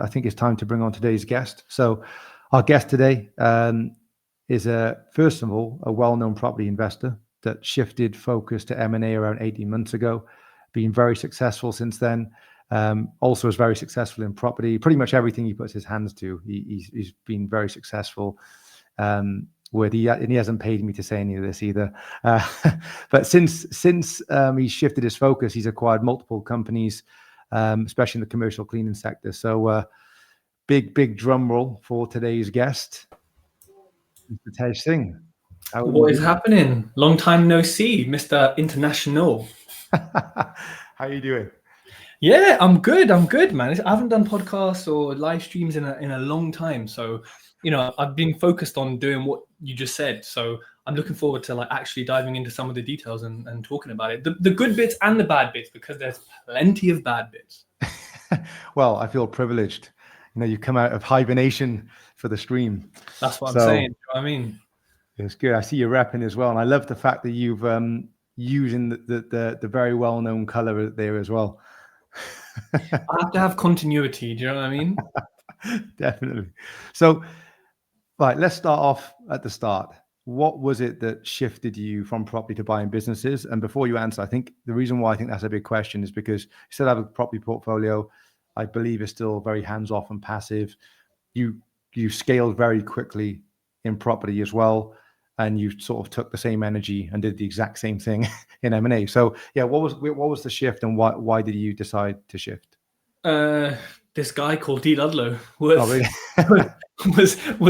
I think it's time to bring on today's guest. So our guest today is, first of all, a well-known property investor that shifted focus to M&A around 18 months ago, been very successful since then. Also is very successful in property. Pretty much everything he puts his hands to, he's been very successful. And he hasn't paid me to say any of this either. But since he shifted his focus, he's acquired multiple companies, especially in the commercial cleaning sector. So big drum roll for today's guest, Mr. Tej Singh. What is happening? Long time no see, Mr. International. How are you doing? Yeah, I'm good, man. I haven't done podcasts or live streams in a long time. So, I've been focused on doing what you just said. So I'm looking forward to actually diving into some of the details and talking about it. The good bits and the bad bits, because there's plenty of bad bits. Well, I feel privileged. You come out of hibernation for the stream. That's what I'm saying. You know what I mean? It's good. I see you repping as well. And I love the fact that you've using the very well-known color there as well. I have to have continuity. Do you know what I mean? Definitely. So, right, let's start off at the start. What was it that shifted you from property to buying businesses? And before you answer, I think the reason why I think that's a big question is because you still have a property portfolio. I believe is still very hands-off and passive. You scaled very quickly in property as well, and you sort of took the same energy and did the exact same thing in M&A. So yeah, what was the shift, and why did you decide to shift? This guy called D. Ludlow was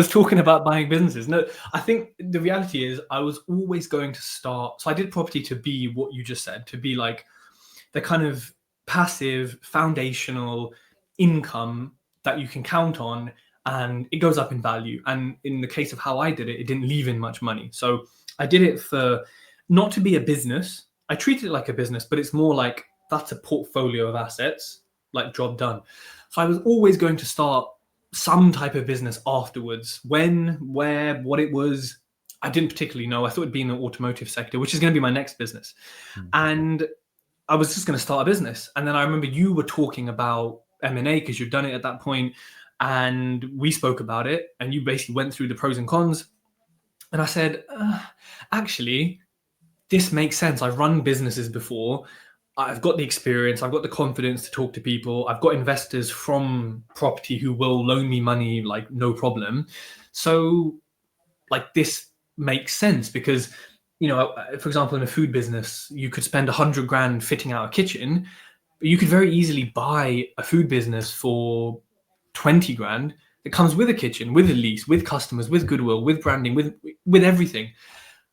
talking about buying businesses. No, I think the reality is I was always going to start. So I did property to be what you just said, to be like the kind of passive foundational income that you can count on, and it goes up in value. And in the case of how I did it, it didn't leave in much money. So I did it for not to be a business. I treated it like a business, but it's more like that's a portfolio of assets, like job done. So I was always going to start some type of business afterwards. When, where, what it was, I didn't particularly know. I thought it'd be in the automotive sector, which is going to be my next business. And I was just going to start a business. And then I remember you were talking about M&A because you'd done it at that point, and we spoke about it, and you basically went through the pros and cons. And I said, actually, this makes sense. I've run businesses before. I've got the experience. I've got the confidence to talk to people. I've got investors from property who will loan me money, like no problem. So this makes sense because, for example, in a food business, you could spend 100 grand fitting out a kitchen, but you could very easily buy a food business for 20 grand that comes with a kitchen, with a lease, with customers, with goodwill, with branding, with everything.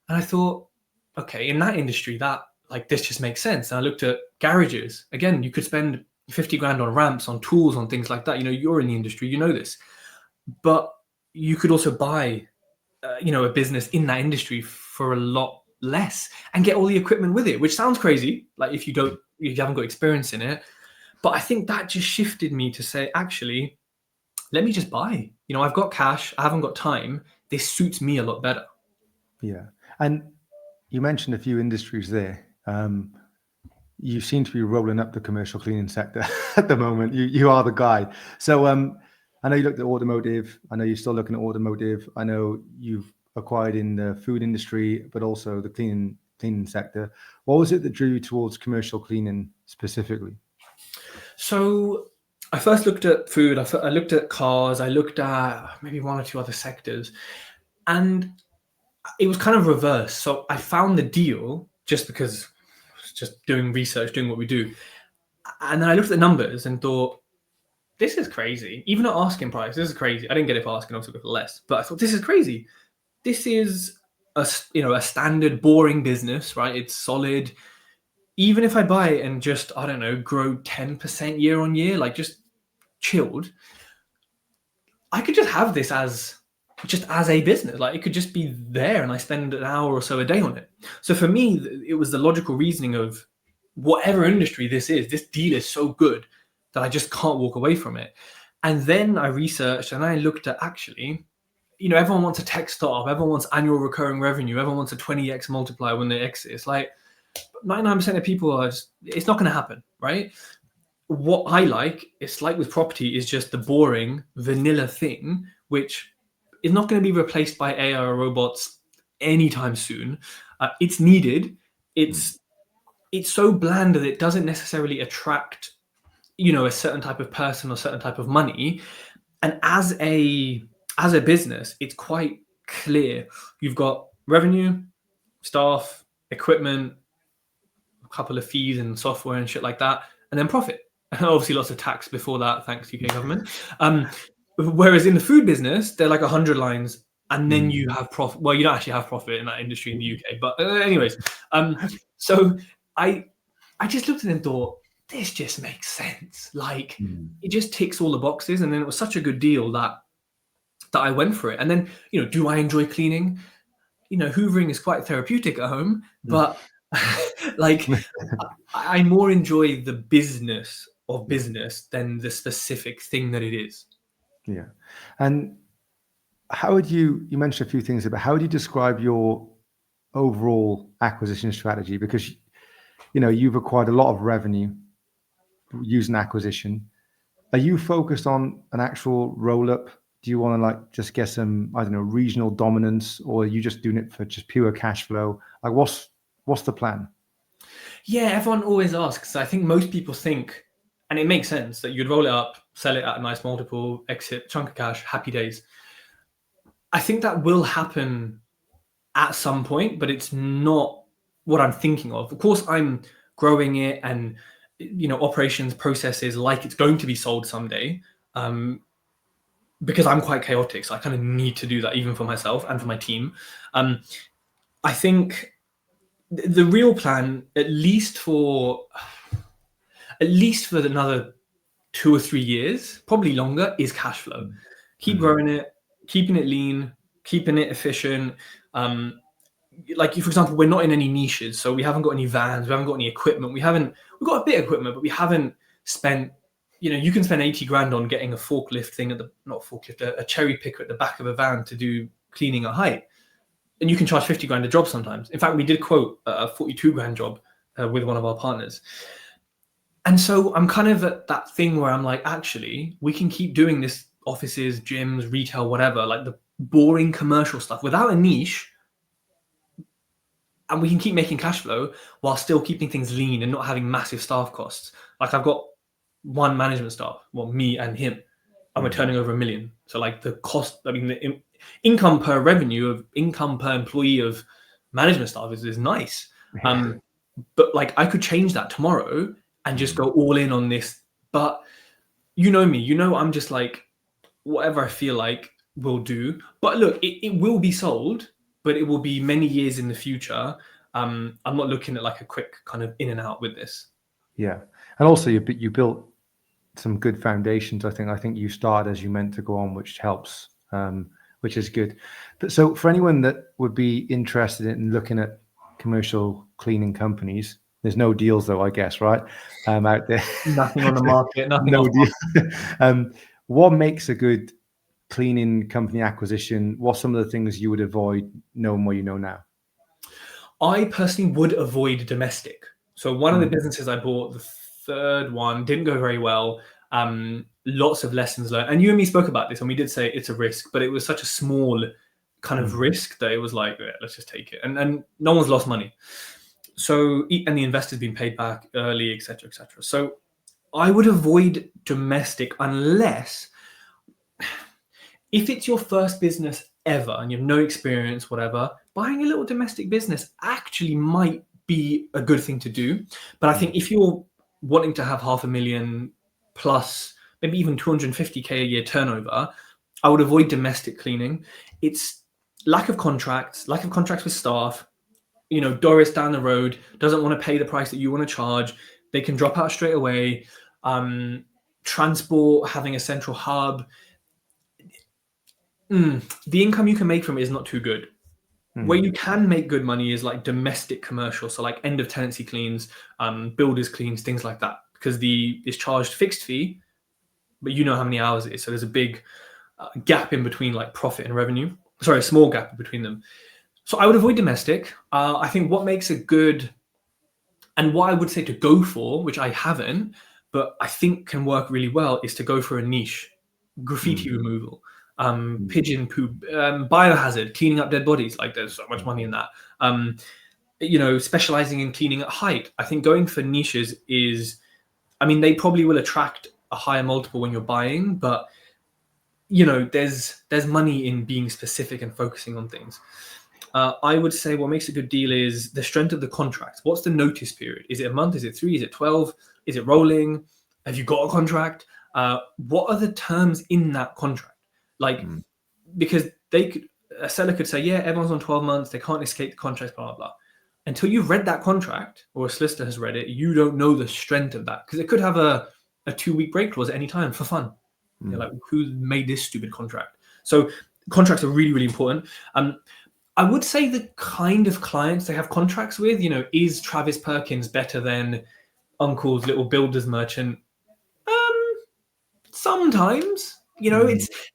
And I thought, okay, in that industry, that this just makes sense. And I looked at garages. Again, you could spend 50 grand on ramps, on tools, on things like that. You're in the industry, you know this. But you could also buy, a business in that industry for a lot less and get all the equipment with it, which sounds crazy. If you haven't got experience in it. But I think that just shifted me to say, actually, let me just buy. I've got cash. I haven't got time. This suits me a lot better. Yeah. And you mentioned a few industries there. You seem to be rolling up the commercial cleaning sector at the moment. You are the guy. So I know you looked at automotive. I know you're still looking at automotive. I know you've acquired in the food industry, but also the cleaning sector. What was it that drew you towards commercial cleaning specifically? So I first looked at food. I looked at cars. I looked at maybe one or two other sectors, and it was kind of reverse. So I found the deal just because I was just doing research, doing what we do. And then I looked at the numbers and thought, this is crazy. Even at asking price, this is crazy. I didn't get it for asking, I also got it for less. But I thought, this is crazy. This is a standard boring business, right? It's solid. Even if I buy it and just, I don't know, grow 10% year on year, just chilled, I could just have this as a business. It could just be there and I spend an hour or so a day on it. So for me, it was the logical reasoning of whatever industry this is, this deal is so good that I just can't walk away from it. And then I researched and I looked at actually, everyone wants a tech startup, everyone wants annual recurring revenue, everyone wants a 20x multiplier when they exit. It's 99% of people are just, it's not going to happen, right? what I like, it's like with property, is just the boring vanilla thing, which is not going to be replaced by AI or robots anytime soon. It's needed. It's so bland that it doesn't necessarily attract, a certain type of person or certain type of money. And as a business, it's quite clear. You've got revenue, staff, equipment, a couple of fees and software and shit like that, and then profit. And obviously lots of tax before that, thanks UK government. Whereas in the food business, they're like 100 lines, and then you have profit. Well, you don't actually have profit in that industry in the UK, but anyways. So I just looked at it and thought, this just makes sense. Like, it just ticks all the boxes. And then it was such a good deal that I went for it. And then, do I enjoy cleaning? Hoovering is quite therapeutic at home, but like I more enjoy the business of business than the specific thing that it is. Yeah. And how would you mentioned a few things about how would you describe your overall acquisition strategy? Because, you've acquired a lot of revenue using acquisition. Are you focused on an actual roll up? Do you want to just get some, I don't know, regional dominance, or are you just doing it for just pure cash flow? Like what's the plan? Yeah, everyone always asks. I think most people think, and it makes sense, that you'd roll it up, sell it at a nice multiple, exit, chunk of cash, happy days. I think that will happen at some point, but it's not what I'm thinking of. Of course, I'm growing it and, operations, processes, like it's going to be sold someday. Because I'm quite chaotic, so I kind of need to do that even for myself and for my team. I think the real plan, at least for another 2 or 3 years, probably longer, is cash flow. Keep growing it, keeping it lean, keeping it efficient. Like, for example, we're not in any niches, so we haven't got any vans, we haven't got any equipment. We've got a bit of equipment, but we haven't spent. You can spend 80 grand on getting a forklift thing a cherry picker at the back of a van to do cleaning at height. And you can charge 50 grand a job sometimes. In fact, we did quote a 42 grand job with one of our partners. And so I'm kind of at that thing where I'm like, actually, we can keep doing this, offices, gyms, retail, whatever, like the boring commercial stuff without a niche. And we can keep making cash flow while still keeping things lean and not having massive staff costs. Like, I've got one management staff, well, me and him, and we're turning over $1 million. So like the cost, the income per employee of management staff is nice. But like, I could change that tomorrow and just go all in on this. But you know me, I'm just like, whatever I feel like will do. But look, it will be sold, but it will be many years in the future. I'm not looking at like a quick kind of in and out with this. Yeah. And also you built some good foundations. I think you started as you meant to go on, which helps, which is good. But so for anyone that would be interested in looking at commercial cleaning companies, there's no deals though, I guess, right? Out there. Nothing on the market, nothing. No deal. What makes a good cleaning company acquisition? What's some of the things you would avoid knowing what you know now? I personally would avoid domestic. So one of the businesses I bought, the third one, didn't go very well. Lots of lessons learned. And you and me spoke about this, and we did say it's a risk, but it was such a small kind of risk that it was like, yeah, let's just take it. And no one's lost money. So, and the investor's been paid back early, etc., etc. So I would avoid domestic unless, if it's your first business ever and you have no experience, whatever, buying a little domestic business actually might be a good thing to do. But I think if you're wanting to have 500,000 plus, maybe even 250k a year turnover, I would avoid domestic cleaning. It's lack of contracts with staff. Doris down the road doesn't want to pay the price that you want to charge. They can drop out straight away. Transport, having a central hub. The income you can make from it is not too good. Where you can make good money is like domestic commercial, so like end of tenancy cleans, builders cleans, things like that, because it's charged fixed fee, but you know how many hours it is. So there's a big gap in between like profit and revenue. Sorry, a small gap between them. So I would avoid domestic. I think what makes a good, and what I would say to go for, which I haven't, but I think can work really well is to go for a niche, graffiti removal, pigeon poop, biohazard, cleaning up dead bodies. Like there's so much money in that. Specializing in cleaning at height. I think going for niches is, I mean, they probably will attract a higher multiple when you're buying, but there's money in being specific and focusing on things. I would say what makes a good deal is the strength of the contract. What's the notice period? Is it a month? Is it 3? Is it 12? Is it rolling? Have you got a contract? What are the terms in that contract? Because a seller could say, yeah, everyone's on 12 months. They can't escape the contract, blah, blah, blah. Until you've read that contract or a solicitor has read it, you don't know the strength of that, because it could have a 2-week break clause at any time for fun. You're like, who made this stupid contract? So contracts are really, really important. I would say the kind of clients they have contracts with, is Travis Perkins better than Uncle's little builder's merchant? Sometimes,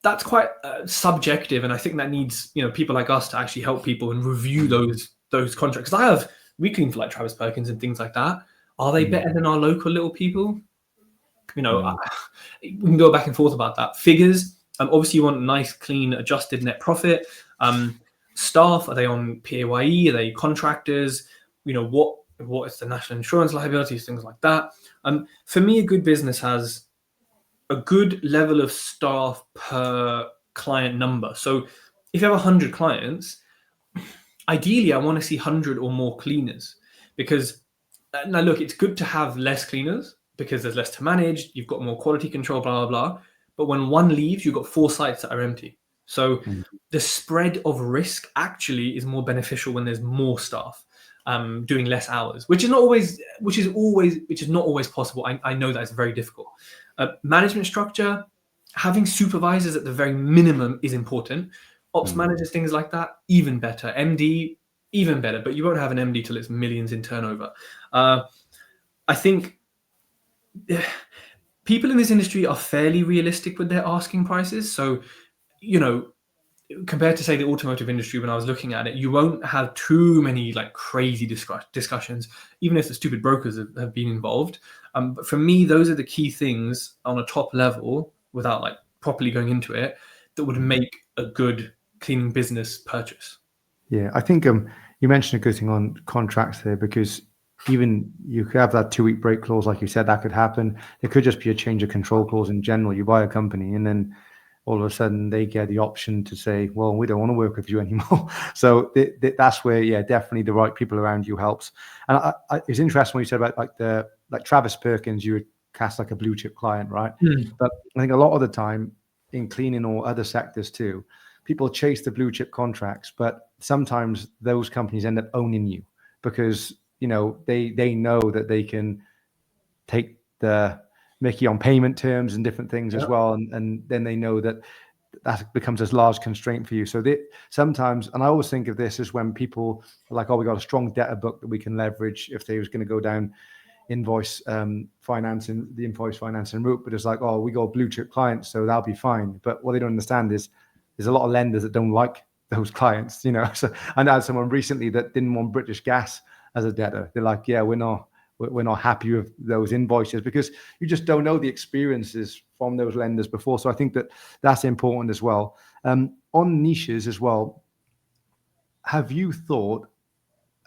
that's quite subjective, and I think that needs people like us to actually help people and review those contracts. Because we clean for like Travis Perkins and things like that. Are they better than our local little people? We can go back and forth about that. Figures, obviously you want nice, clean, adjusted net profit. Staff, are they on PAYE? Are they contractors? What is the national insurance liabilities, things like that. For me, a good business has a good level of staff per client number. So if you have 100 clients, ideally I want to see 100 or more cleaners, because now look, it's good to have less cleaners because there's less to manage, you've got more quality control, blah, blah, blah. But when one leaves, you've got 4 sites that are empty. So the spread of risk actually is more beneficial when there's more staff doing less hours, which is not always possible. I know that it's very difficult. Management structure, having supervisors at the very minimum is important. Ops managers, things like that, even better. MD, even better, but you won't have an MD till it's millions in turnover. I think people in this industry are fairly realistic with their asking prices. So, compared to, say, the automotive industry, when I was looking at it, you won't have too many like crazy discussions, even if the stupid brokers have been involved. But for me, those are the key things on a top level, without like properly going into it, that would make a good cleaning business purchase. Yeah, I think you mentioned a good thing on contracts there, because even you could have that 2-week break clause, like you said, that could happen. There could just be a change of control clause in general. You buy a company and then all of a sudden they get the option to say, well, we don't want to work with you anymore. So that's where, definitely the right people around you helps. And it's interesting when you said about like Travis Perkins, you would cast like a blue chip client, right? But I think a lot of the time in cleaning or other sectors too, people chase the blue chip contracts, but sometimes those companies end up owning you because they know that they can take the Mickey on payment terms and different things as well, and then they know that becomes a large constraint for you. So sometimes, and I always think of this as when people are like, oh, we got a strong debtor book that we can leverage if they was going to go down invoice financing route, but it's like, oh, we got blue chip clients, so that'll be fine. But what they don't understand is there's a lot of lenders that don't like those clients, So I know someone recently that didn't want British Gas as a debtor. They're like, yeah, we're not happy with those invoices, because you just don't know the experiences from those lenders before. So I think that's important as well. On niches as well, have you thought,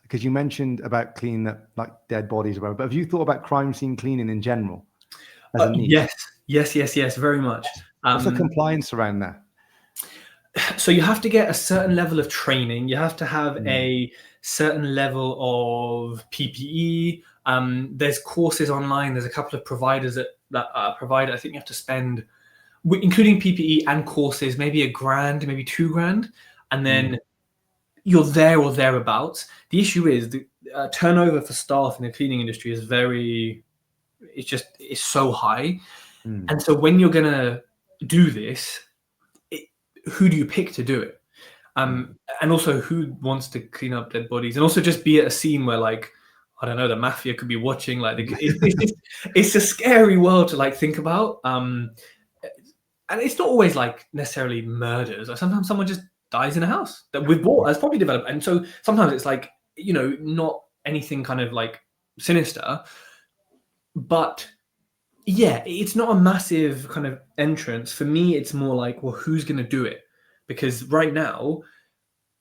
because you mentioned about cleaning up like dead bodies or whatever, but have you thought about crime scene cleaning in general as a niche? Yes, very much. What's the compliance around that? So you have to get a certain level of training. You have to have a certain level of PPE. There's courses online. There's a couple of providers that provide. I think you have to spend, including PPE and courses, maybe $1,000, maybe $2,000, and then you're there or thereabouts. The issue is the turnover for staff in the cleaning industry is it's so high, and so when you're gonna do this, who do you pick to do it? And also, who wants to clean up dead bodies? And also, just be at a scene where, like, I don't know, the mafia could be watching. Like, it's a scary world to like think about. And it's not always like necessarily murders. Like sometimes someone just dies in a house that we've bought as property development. And so sometimes it's like, not anything kind of like sinister, but Yeah, it's not a massive kind of entrance. For me, it's more like, well, who's going to do it? Because right now,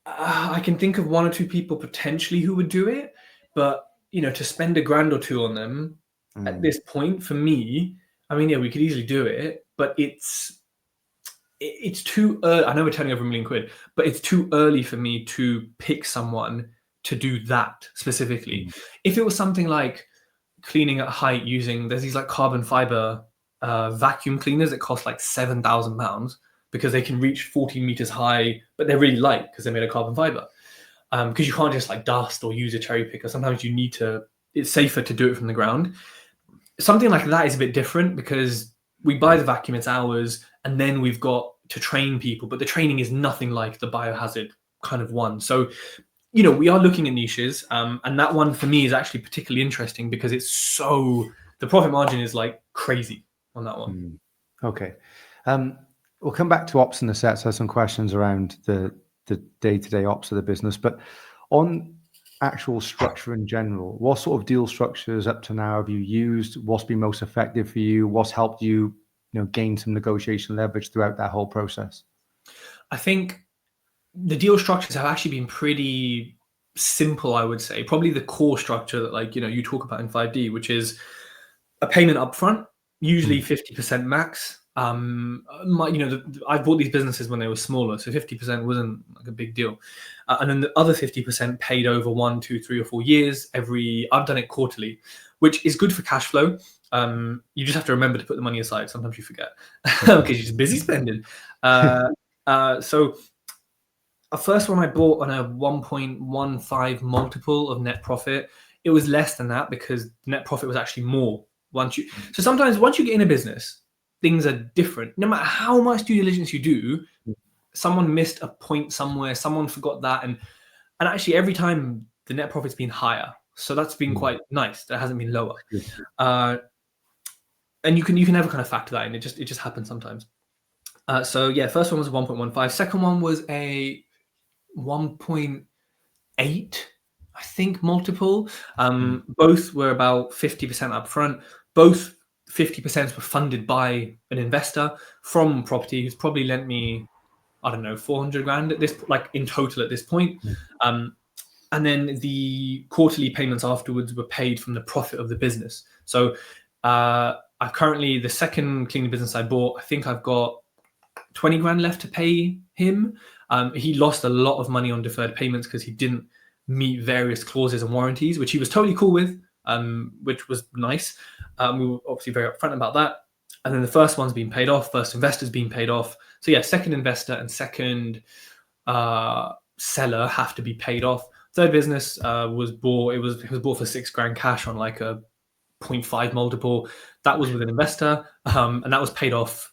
I can think of one or two people potentially who would do it, but to spend a grand or two on them at Mm, this point, for me, I mean, yeah, we could easily do it, but it's too early. I know we're turning over £1 million, but it's too early for me to pick someone to do that specifically. mm, If it was something like cleaning at height using, there's these like carbon fiber vacuum cleaners that cost like £7,000 because they can reach 14 meters high, but they're really light because they're made of carbon fiber. Because you can't just like dust or use a cherry picker. Sometimes you need to. It's safer to do it from the ground. Something like that is a bit different because we buy the vacuum, it's ours, and then we've got to train people. But the training is nothing like the biohazard kind of one. So we are looking at niches, and that one for me is actually particularly interesting because the profit margin is like crazy on that one. mm. Okay. We'll come back to ops in a set. So some questions around the day-to-day ops of the business, but on actual structure in general, what sort of deal structures up to now have you used? What's been most effective for you? What's helped you, gain some negotiation leverage throughout that whole process? I think the deal structures have actually been pretty simple, I would say. Probably the core structure that you talk about in 5D, which is a payment upfront, usually Mm, 50% max. I bought these businesses when they were smaller, so 50% wasn't like a big deal, and then the other 50% paid over 1, 2, 3, or 4 years. I've done it quarterly, which is good for cash flow. You just have to remember to put the money aside. Sometimes you forget because you're just busy spending. So a first one I bought on a 1.15 multiple of net profit. It was less than that because net profit was actually more. So sometimes once you get in a business, things are different. No matter how much due diligence you do, someone missed a point somewhere, someone forgot that, and actually every time the net profit's been higher. So that's been mm, quite nice. That hasn't been lower. good. Uh, and you can never kind of factor that in. It just happens sometimes. So yeah, first one was a 1.15. Second one was a 1.8, I think, multiple. Mm, Both were about 50% upfront. Both 50% were funded by an investor from property who's probably lent me, I don't know, 400 grand at this, like in total at this point. mm, Um, and then the quarterly payments afterwards were paid from the profit of the business. So I've currently, the second cleaning business I bought, I think I've got 20 grand left to pay him. He lost a lot of money on deferred payments because he didn't meet various clauses and warranties, which he was totally cool with, which was nice. We were obviously very upfront about that. And then the first one's been paid off, first investor's been paid off. So yeah, second investor and second seller have to be paid off. Third business was bought. It was bought for 6 grand cash on like a 0.5 multiple. That was with an investor, and that was paid off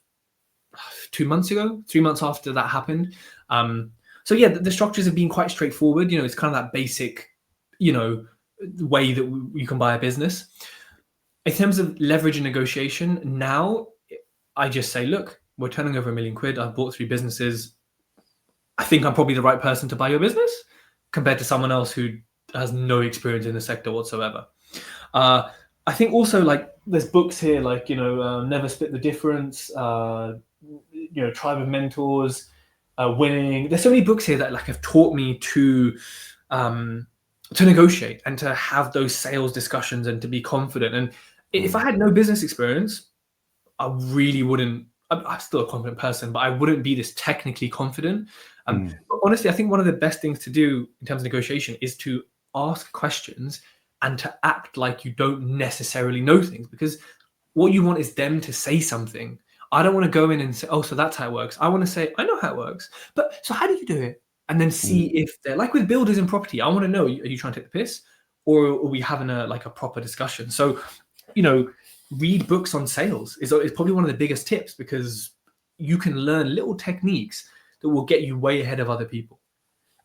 2 months ago, 3 months after that happened. So yeah, the structures have been quite straightforward. It's kind of that basic, way that you can buy a business. In terms of leverage and negotiation, now I just say, look, we're turning over £1 million. I've bought 3 businesses. I think I'm probably the right person to buy your business compared to someone else who has no experience in the sector whatsoever. I think also like there's books here like Never Split the Difference, Tribe of Mentors, Winning. There's so many books here that like have taught me to negotiate and to have those sales discussions and to be confident. And if I mm, had no business experience, I really wouldn't. I'm still a confident person, but I wouldn't be this technically confident. mm, But honestly, I think one of the best things to do in terms of negotiation is to ask questions and to act like you don't necessarily know things, because what you want is them to say something. I don't want to go in and say, "Oh, so that's how it works." I want to say, "I know how it works, but so how do you do it?" And then mm. see if they're like with builders and property. I want to know: are you trying to take the piss, or are we having a proper discussion? So, you know, read books on sales is probably one of the biggest tips, because you can learn little techniques that will get you way ahead of other people.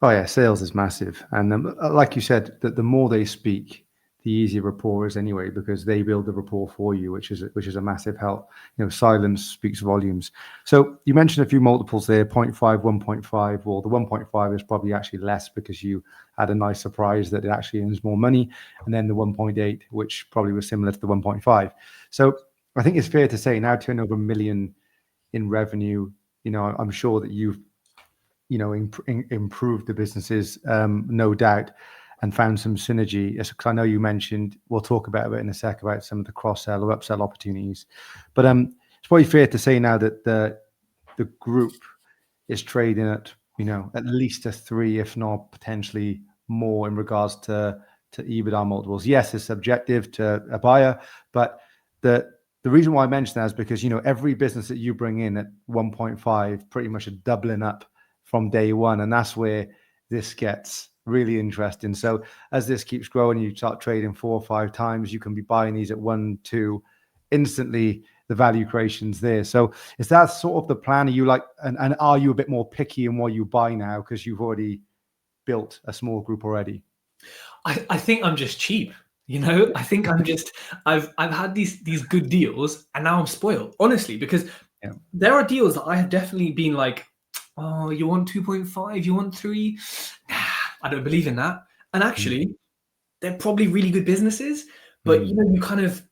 Oh yeah, sales is massive, and like you said, that the more they speak, the easier rapport is anyway, because they build the rapport for you, which is a massive help. Silence speaks volumes. So you mentioned a few multiples there: 0.5, 1.5. Well, the 1.5 is probably actually less because you had a nice surprise that it actually earns more money, and then the 1.8, which probably was similar to the 1.5. So I think it's fair to say now turn over 1 million in revenue. I'm sure that you've improved the businesses, no doubt, and found some synergy. Because I know you mentioned, we'll talk about it in a sec, about some of the cross-sell or upsell opportunities. But it's probably fair to say now that the group is trading at at least a 3, if not potentially more, in regards to EBITDA multiples. Yes, it's subjective to a buyer, but the reason why I mention that is because every business that you bring in at 1.5 pretty much are doubling up from day one, and that's where this gets really interesting. So as this keeps growing, you start trading 4 or 5 times, you can be buying these at 1, 2 instantly. The value creation's there. So is that sort of the plan? Are you like, and are you a bit more picky in what you buy now because you've already built a small group already? I think I'm just cheap. I think I'm just I've had these good deals, and now I'm spoiled, honestly, because there are deals that I have definitely been like, oh, you want 2.5, you want 3? Nah, I don't believe in that. And actually, they're probably really good businesses, but you kind of,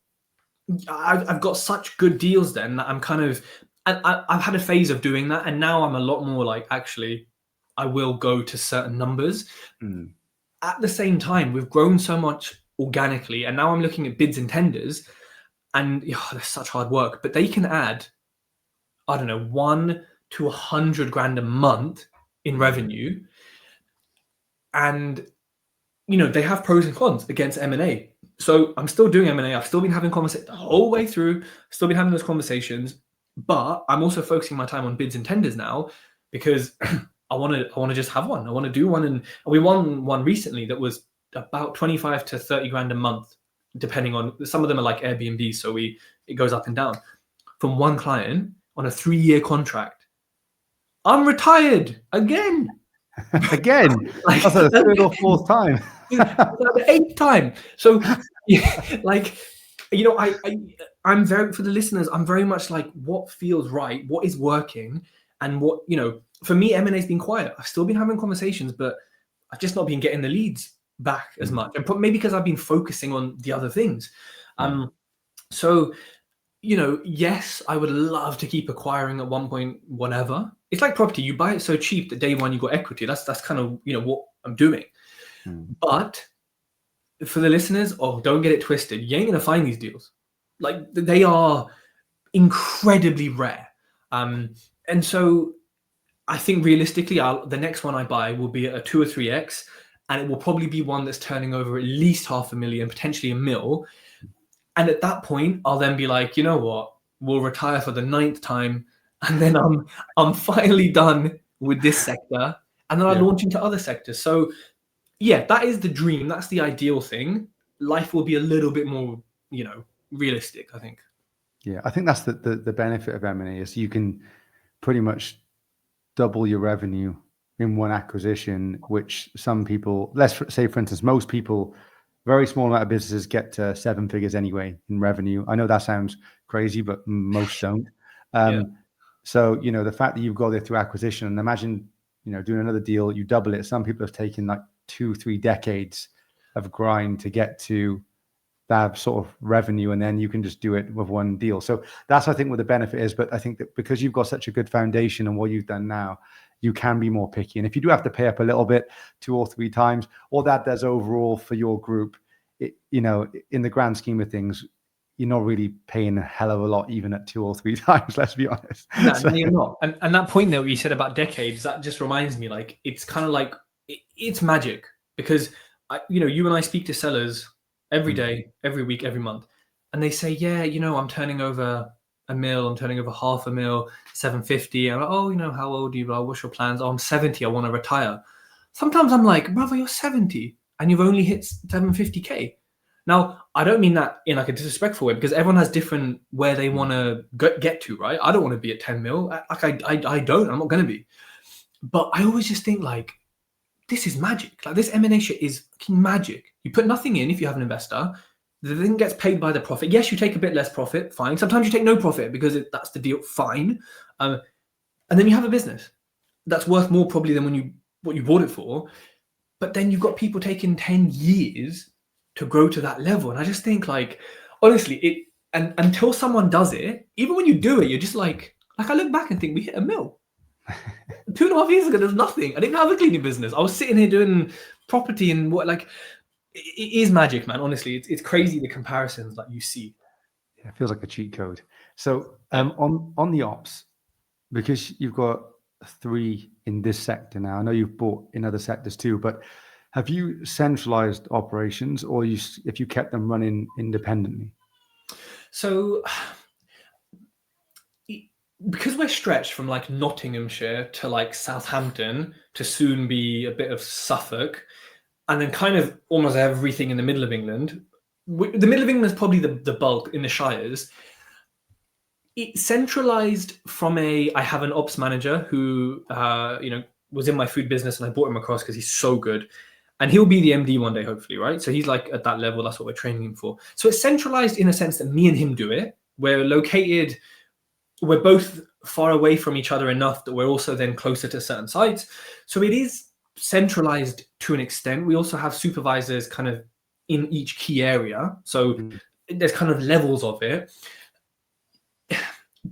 I've got such good deals then that I'm kind of, I've had a phase of doing that, and now I'm a lot more like, actually, I will go to certain numbers. At the same time, we've grown so much organically, and now I'm looking at bids and tenders, and they're such hard work, but they can add, I don't know, 1 to 100 grand a month in revenue, and they have pros and cons against M&A. So I'm still doing M&A. I've still been having conversations the whole way through, still been having those conversations, but I'm also focusing my time on bids and tenders now, because I want to just have one. I want to do one, and we won one recently that was about 25 to 30 grand a month, depending on, some of them are like Airbnb, so it goes up and down, from one client on a 3-year contract. I'm retired again. Again, like, that's the 3rd or 4th time. The 8th time. So, like, I'm very, for the listeners, I'm very much like, what feels right, what is working, and what, for me, M&A's been quiet. I've still been having conversations, but I've just not been getting the leads back as much, and maybe because I've been focusing on the other things. So, yes, I would love to keep acquiring at one point, whatever. It's like property. You buy it so cheap that day one you got equity. That's kind of, what I'm doing. But for the listeners, don't get it twisted. You ain't going to find these deals. Like, they are incredibly rare. And so I think realistically, the next one I buy will be a 2 or 3x, and it will probably be one that's turning over at least 500,000, potentially 1 mil. And at that point, I'll then be like, you know what? We'll retire for the 9th time, and then I'm finally done with this sector, and then I launch into other sectors. So, yeah, that is the dream. That's the ideal thing. Life will be a little bit more, realistic, I think. Yeah, I think that's the benefit of M&A, is you can pretty much double your revenue in one acquisition, which some people, let's say, for instance, most people, very small amount of businesses get to 7 figures anyway in revenue. I know that sounds crazy, but most don't. So, the fact that you've got it through acquisition, and imagine, doing another deal, you double it. Some people have taken like 2-3 decades of grind to get to that sort of revenue, and then you can just do it with one deal. So that's, I think, what the benefit is. But I think that because you've got such a good foundation and what you've done now, you can be more picky. And if you do have to pay up a little bit 2 or 3 times, all that does overall for your group, in the grand scheme of things, you're not really paying a hell of a lot, even at 2 or 3 times, let's be honest. No, you're not. And that point that you said about decades, that just reminds me, like, it's kind of like, it's magic, because you and I speak to sellers every day, every week, every month, and they say, yeah, I'm turning over 1 mil, I'm turning over 500,000, 750. I'm like, oh, how old are you? What's your plans? Oh, I'm 70, I want to retire. Sometimes I'm like, brother, you're 70 and you've only hit 750K. Now, I don't mean that in like a disrespectful way, because everyone has different where they want to get to, right? I don't want to be at 10 mil. Like, I don't, I'm not going to be. But I always just think, like, this is magic. Like, this M&A shit is fucking magic. You put nothing in if you have an investor. The thing gets paid by the profit. Yes, you take a bit less profit, fine. Sometimes you take no profit because that's the deal, fine. And then you have a business that's worth more probably than what you bought it for. But then you've got people taking 10 years to grow to that level. And I just think, like, honestly, And until someone does it, even when you do it, you're just like I look back and think we hit a mill. 2.5 years ago, there was nothing. I didn't have a cleaning business. I was sitting here doing property and what, like, it is magic, man. Honestly, it's crazy the comparisons that you see. Yeah, it feels like a cheat code. So on the ops, because you've got 3 in this sector now, I know you've bought in other sectors too, but have you centralized operations, or if you kept them running independently? So because we're stretched from like Nottinghamshire to like Southampton to soon be a bit of Suffolk, and then kind of almost everything in the middle of England. The middle of England is probably the bulk in the shires. It's centralized from I have an ops manager who was in my food business, and I brought him across because he's so good, and he'll be the MD one day, hopefully, right? So he's like at that level. That's what we're training him for. So it's centralized in a sense that me and him do it. We're both far away from each other enough that we're also then closer to certain sites. So it is centralized to an extent. We also have supervisors kind of in each key area. So there's kind of levels of it.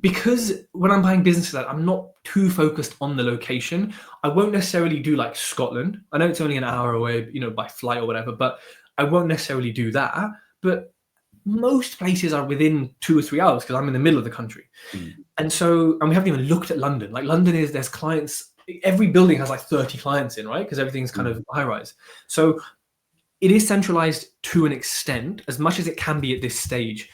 Because when I'm buying businesses, I'm not too focused on the location. I won't necessarily do like Scotland. I know it's only an hour away, by flight or whatever, but I won't necessarily do that. But most places are within 2 or 3 hours because I'm in the middle of the country. And we haven't even looked at London. Like London there's clients, every building has like 30 clients in, right? Because everything's kind of high rise. So it is centralized to an extent, as much as it can be at this stage.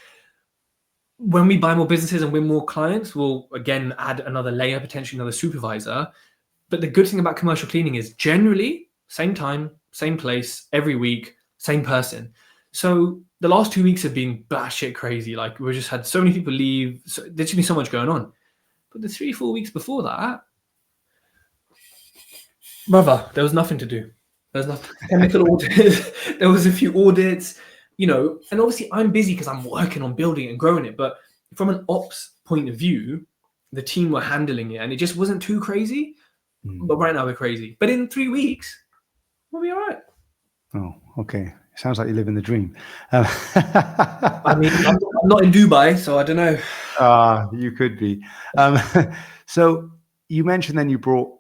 When we buy more businesses and win more clients, we'll again add another layer, potentially another supervisor. But the good thing about commercial cleaning is generally same time, same place, every week, same person. So the last 2 weeks have been batshit crazy. Like we just had so many people leave. So there's just been so much going on. But the 3-4 weeks before that, brother, there was nothing to do. There was nothing. Chemical audits. There was a few audits, and obviously I'm busy because I'm working on building it and growing it. But from an ops point of view, the team were handling it and it just wasn't too crazy. But right now we're crazy. But in 3 weeks, we'll be all right. Oh, okay. Sounds like you live in the dream. I mean, I'm not in Dubai, so I don't know. You could be. So you mentioned then you brought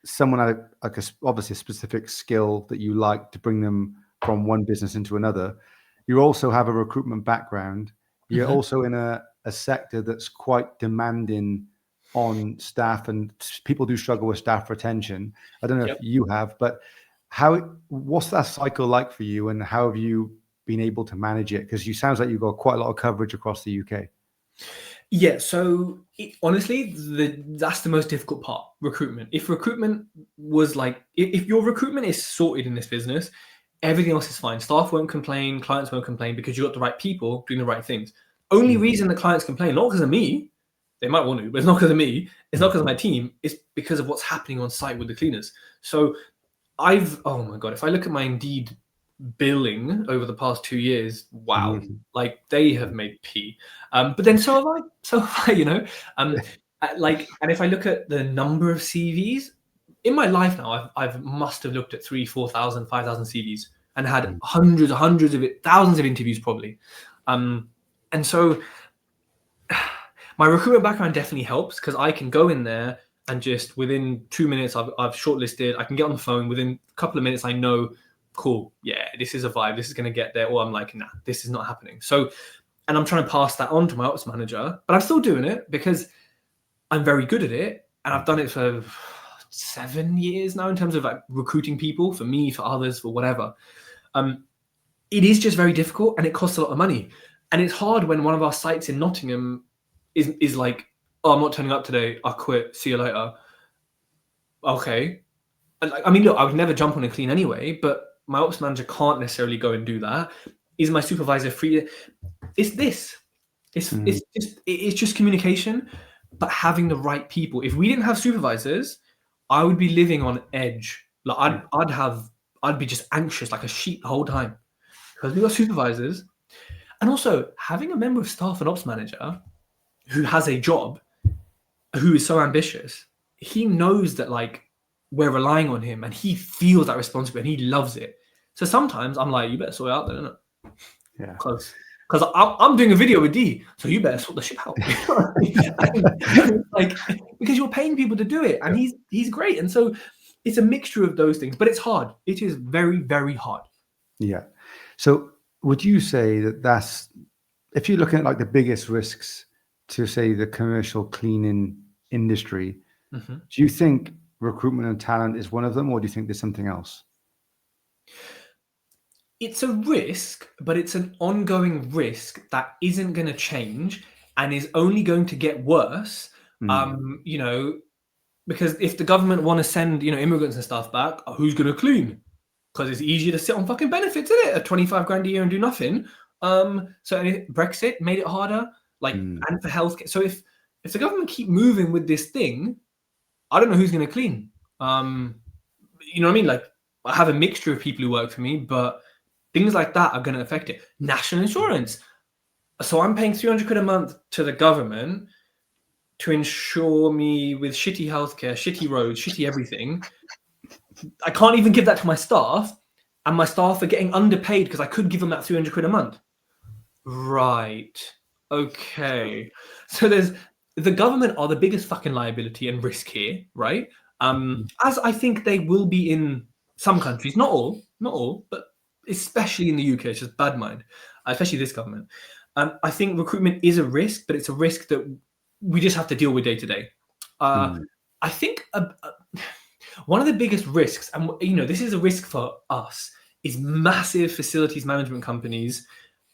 someone out like obviously a specific skill that you like to bring them from one business into another. You also have a recruitment background. You're also in a sector that's quite demanding on staff, and people do struggle with staff retention. I don't know if you have, but what's that cycle like for you, and how have you been able to manage it? Because you sounds like you've got quite a lot of coverage across the UK. Yeah, so honestly, that's the most difficult part, recruitment. If recruitment was like, if your recruitment is sorted in this business, everything else is fine. Staff won't complain, clients won't complain because you got the right people doing the right things. Only reason the clients complain, not because of me, they might want to, but it's not because of me, it's not because of my team, it's because of what's happening on site with the cleaners. So oh my God, if I look at my Indeed billing over the past 2 years, wow, like they have made pee. But then so have I, and if I look at the number of CVs in my life now, I've must have looked at 3,000, 4,000, 5,000 CVs and had hundreds of it, thousands of interviews probably. And so my recruitment background definitely helps because I can go in there and just within 2 minutes, I've shortlisted. I can get on the phone within a couple of minutes. I know, cool, yeah, this is a vibe. This is going to get there. Or I'm like, nah, this is not happening. So, and I'm trying to pass that on to my ops manager, but I'm still doing it because I'm very good at it, and I've done it for 7 years now in terms of like recruiting people for me, for others, for whatever. It is just very difficult, and it costs a lot of money, and it's hard when one of our sites in Nottingham is like, oh, I'm not turning up today. I'll quit. See you later. Okay. I mean, look, I would never jump on a clean anyway, but my ops manager can't necessarily go and do that. Is my supervisor free? It's this. It's just communication, but having the right people. If we didn't have supervisors, I would be living on edge. Like I'd be just anxious like a sheep the whole time because we got supervisors, and also having a member of staff and ops manager who has a job, who is so ambitious. He knows that like we're relying on him, and he feels that responsibility, and he loves it. So sometimes I'm like, you better sort it out then, innit? Yeah. Close. because I'm doing a video with D, so you better sort the shit out. And, like, because you're paying people to do it, and he's great. And so it's a mixture of those things, but it's hard. It is very, very hard. Yeah. So would you say that that's, if you're looking at like the biggest risks to say the commercial cleaning industry, Mm-hmm. do you think recruitment and talent is one of them, or do you think there's something else? It's a risk, but it's an ongoing risk that isn't going to change and is only going to get worse. You know, because if the government want to send, you know, immigrants and stuff back, who's going to clean? Because it's easier to sit on fucking benefits, isn't it? At 25 grand a year and do nothing. So Brexit made it harder, like, and for healthcare. So if the government keep moving with this thing, I don't know who's going to clean. You know what I mean? Like, I have a mixture of people who work for me, but things like that are going to affect it. National insurance. So I'm paying 300 quid a month to the government to insure me with shitty healthcare, shitty roads, shitty everything. I can't even give that to my staff, and my staff are getting underpaid because I could give them that 300 quid a month. Right. Okay. So the government are the biggest fucking liability and risk here, right? As I think they will be in some countries, not all, but especially in the UK, it's just bad mind, especially this government. I think recruitment is a risk, but it's a risk that we just have to deal with day to day. I think one of the biggest risks, and you know, this is a risk for us, is massive facilities management companies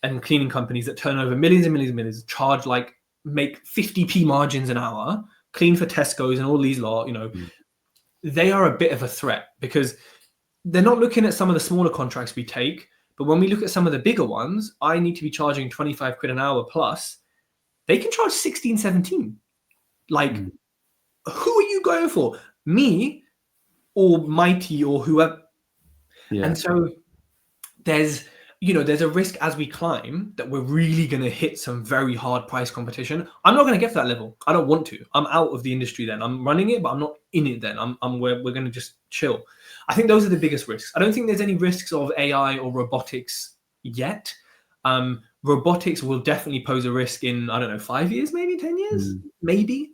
and cleaning companies that turn over millions and millions and millions, charge like, make 50p margins an hour, clean for Tesco's and all these lot, you know, they are a bit of a threat because they're not looking at some of the smaller contracts we take. But when we look at some of the bigger ones, I need to be charging 25 quid an hour plus. They can charge 16, 17. Like, who are you going for? Me or Mighty or whoever? Yeah. And so there's a risk as we climb that we're really going to hit some very hard price competition. I'm not going to get to that level. I don't want to. I'm out of the industry then. I'm running it, but I'm not in it then. We're going to just chill. I think those are the biggest risks. I don't think there's any risks of AI or robotics yet. Robotics will definitely pose a risk in, I don't know, 5 years, maybe 10 years, maybe.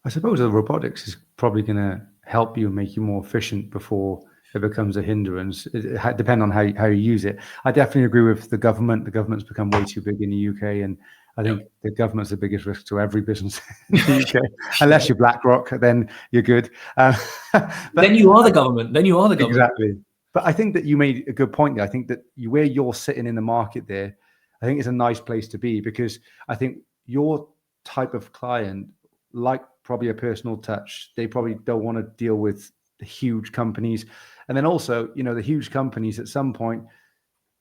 I suppose the robotics is probably going to help you and make you more efficient before it becomes a hindrance. It depends on how you use it. I definitely agree with the government. The government's become way too big in the UK, and I think the government's the biggest risk to every business in the UK. Unless you're BlackRock, then you're good. Then you are the government. Exactly. But I think that you made a good point there. I think that where you're sitting in the market there, I think it's a nice place to be, because I think your type of client, like probably a personal touch, they probably don't want to deal with the huge companies. And then also, you know, the huge companies, at some point,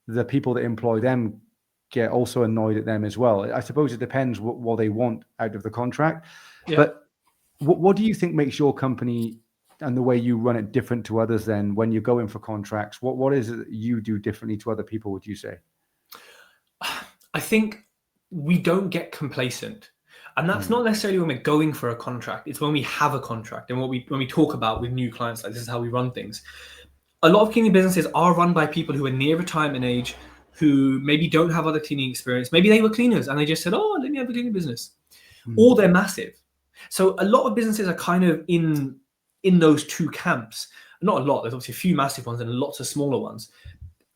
the people that employ them get also annoyed at them as well. I suppose it depends what they want out of the contract. Yeah. But what do you think makes your company and the way you run it different to others then when you're going for contracts? What is it that you do differently to other people, would you say? I think we don't get complacent. And that's not necessarily when we're going for a contract. It's when we have a contract and when we talk about with new clients, like this is how we run things. A lot of cleaning businesses are run by people who are near retirement age, who maybe don't have other cleaning experience. Maybe they were cleaners and they just said, oh, let me have a cleaning business. Or they're massive. So a lot of businesses are kind of in those two camps. Not a lot. There's obviously a few massive ones and lots of smaller ones.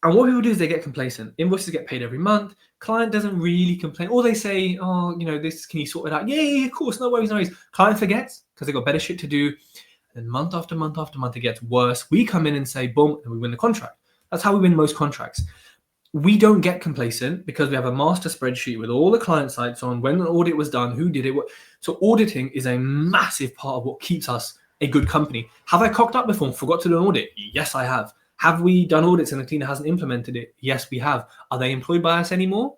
And what people do is they get complacent. Invoices get paid every month. Client doesn't really complain. Or they say, oh, you know, this, can you sort it out? Yeah, of course. No worries, no worries. Client forgets because they've got better shit to do. And month after month after month, it gets worse. We come in and say, boom, and we win the contract. That's how we win most contracts. We don't get complacent because we have a master spreadsheet with all the client sites on, when an audit was done, who did it. So auditing is a massive part of what keeps us a good company. Have I cocked up before and forgot to do an audit? Yes, I have. Have we done audits and the cleaner hasn't implemented it? Yes, we have. Are they employed by us anymore?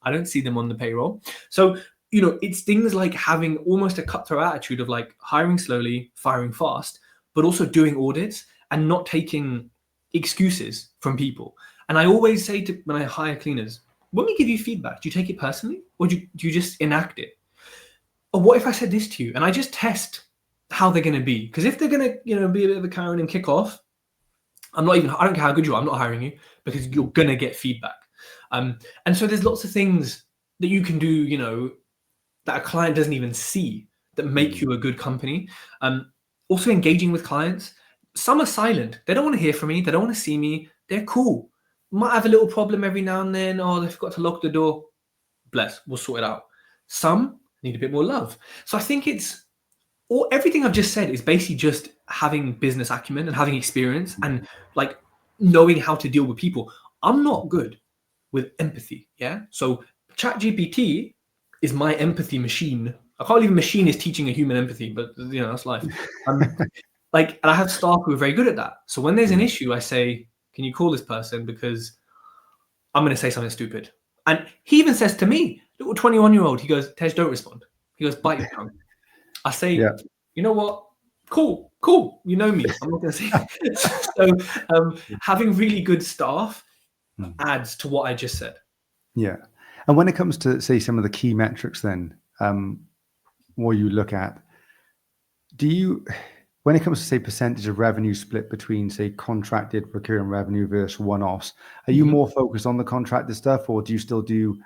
I don't see them on the payroll. So, you know, it's things like having almost a cutthroat attitude of like hiring slowly, firing fast, but also doing audits and not taking excuses from people. And I always say to when I hire cleaners, when we give you feedback, do you take it personally or do you just enact it? Or what if I said this to you and I just test how they're going to be? Because if they're going to, you know, be a bit of a Karen and kick off, I don't care how good you are, I'm not hiring you because you're going to get feedback. And so there's lots of things that you can do, you know, that a client doesn't even see that make you a good company. Also engaging with clients. Some are silent. They don't want to hear from me. They don't want to see me. They're cool. Might have a little problem every now and then. Oh, they forgot to lock the door. Bless. We'll sort it out. Some need a bit more love. So I think everything I've just said is basically just having business acumen and having experience and like knowing how to deal with people. I'm not good with empathy. Yeah. So ChatGPT is my empathy machine. I can't believe a machine is teaching a human empathy, but you know, that's life. And I have staff who are very good at that. So when there's an issue, I say, can you call this person? Because I'm going to say something stupid. And he even says to me, little 21-year-old, he goes, Tej, don't respond. He goes, bite your tongue. I say, you know what? Cool. You know me. I'm not going to say. So having really good staff adds to what I just said. Yeah. And when it comes to, say, some of the key metrics then, what you look at, when it comes to, say, percentage of revenue split between, say, contracted recurring revenue versus one-offs, are you more focused on the contracted stuff, or do you still do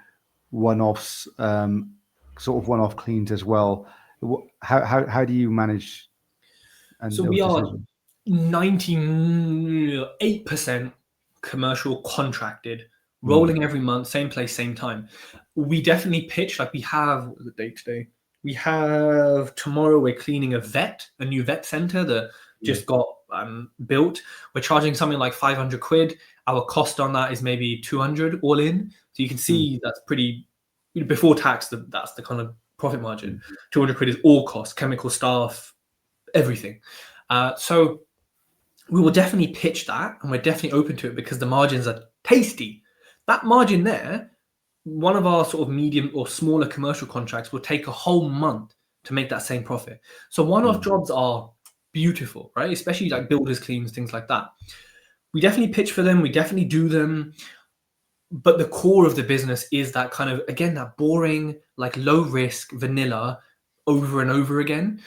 one-offs, sort of one-off cleans as well? How do you manage So those we are decisions? 98% commercial contracted, rolling every month, same place, same time. We definitely pitch, like we have, what is the date today? We have tomorrow, we're cleaning a new vet center that just got built. We're charging something like 500 quid. Our cost on that is maybe 200 all in. So you can see that's pretty, before tax, that's the kind of profit margin. 200 quid is all cost, chemical staff, everything. So we will definitely pitch that, and we're definitely open to it because the margins are tasty. That margin there, one of our sort of medium or smaller commercial contracts will take a whole month to make that same profit. So one-off jobs are beautiful, right? Especially like builders cleans, things like that. We definitely pitch for them. We definitely do them. But the core of the business is that kind of, again, that boring, like low risk vanilla over and over again.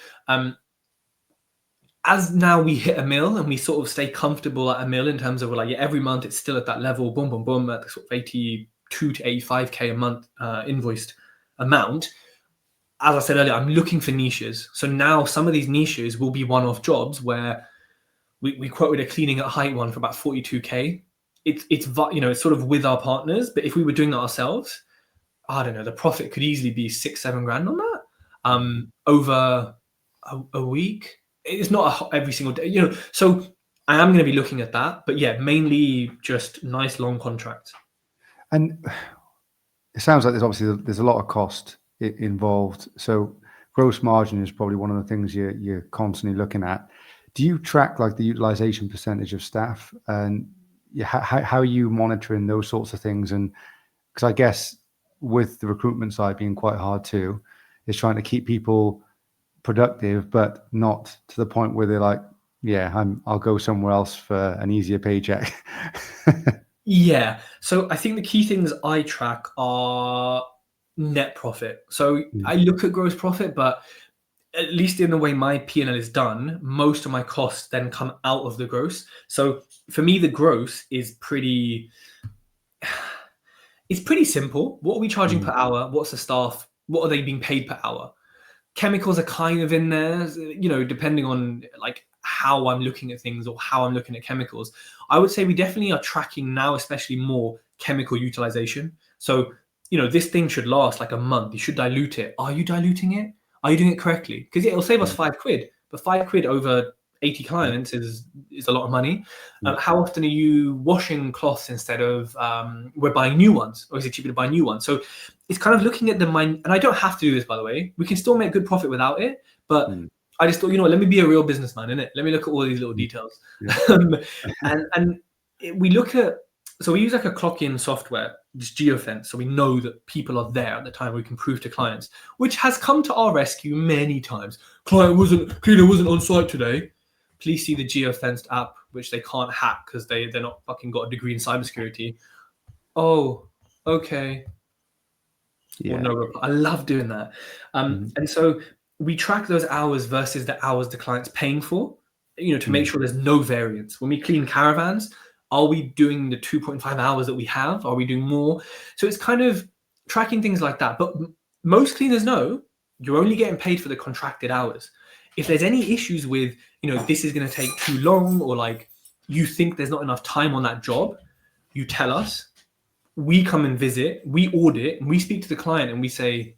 As now we hit a mill and we sort of stay comfortable at a mill in terms of like, yeah, every month it's still at that level, boom, boom, boom, at the sort of 82 to 85K a month invoiced amount. As I said earlier, I'm looking for niches. So now some of these niches will be one-off jobs where we quoted a cleaning at height one for about 42K. It's sort of with our partners, but if we were doing that ourselves, I don't know, the profit could easily be 6-7 grand on that over a week. It's not every single day, so I am going to be looking at that, but yeah, mainly just nice long contracts. And it sounds like there's a lot of cost involved. So gross margin is probably one of the things you're constantly looking at. Do you track like the utilization percentage of staff, and how are you monitoring those sorts of things? And because I guess with the recruitment side being quite hard too, is trying to keep people productive, but not to the point where they're like, yeah, I'll go somewhere else for an easier paycheck. Yeah. So I think the key things I track are net profit. So I look at gross profit, but at least in the way my P&L is done, most of my costs then come out of the gross. So for me, the gross is it's pretty simple. What are we charging per hour? What's the staff? What are they being paid per hour? Chemicals are kind of in there, depending on like how I'm looking at things or how I'm looking at chemicals. I would say we definitely are tracking now, especially more chemical utilization. So, this thing should last like a month. You should dilute it. Are you diluting it? Are you doing it correctly? Because it'll save us 5 quid, but 5 quid over 80 clients is a lot of money. How often are you washing cloths instead of we're buying new ones? Or is it cheaper to buy new ones? So it's kind of looking at and I don't have to do this, by the way. We can still make good profit without it, but I just thought, let me be a real businessman, innit? Let me look at all these little details. And we look at, so we use like a clock-in software, just geofence, so we know that people are there at the time. We can prove to clients, which has come to our rescue many times. Cleaner wasn't on site today. Please see the geofenced app, which they can't hack because they're not fucking got a degree in cybersecurity. Oh, okay. Yeah. No, I love doing that. And so we track those hours versus the hours the client's paying for, to make sure there's no variance. When we clean caravans, Are we doing the 2.5 hours that we have? Are we doing more? So it's kind of tracking things like that. But most cleaners know you're only getting paid for the contracted hours. If there's any issues with, this is going to take too long, or like you think there's not enough time on that job, you tell us. We come and visit, we audit, and we speak to the client and we say,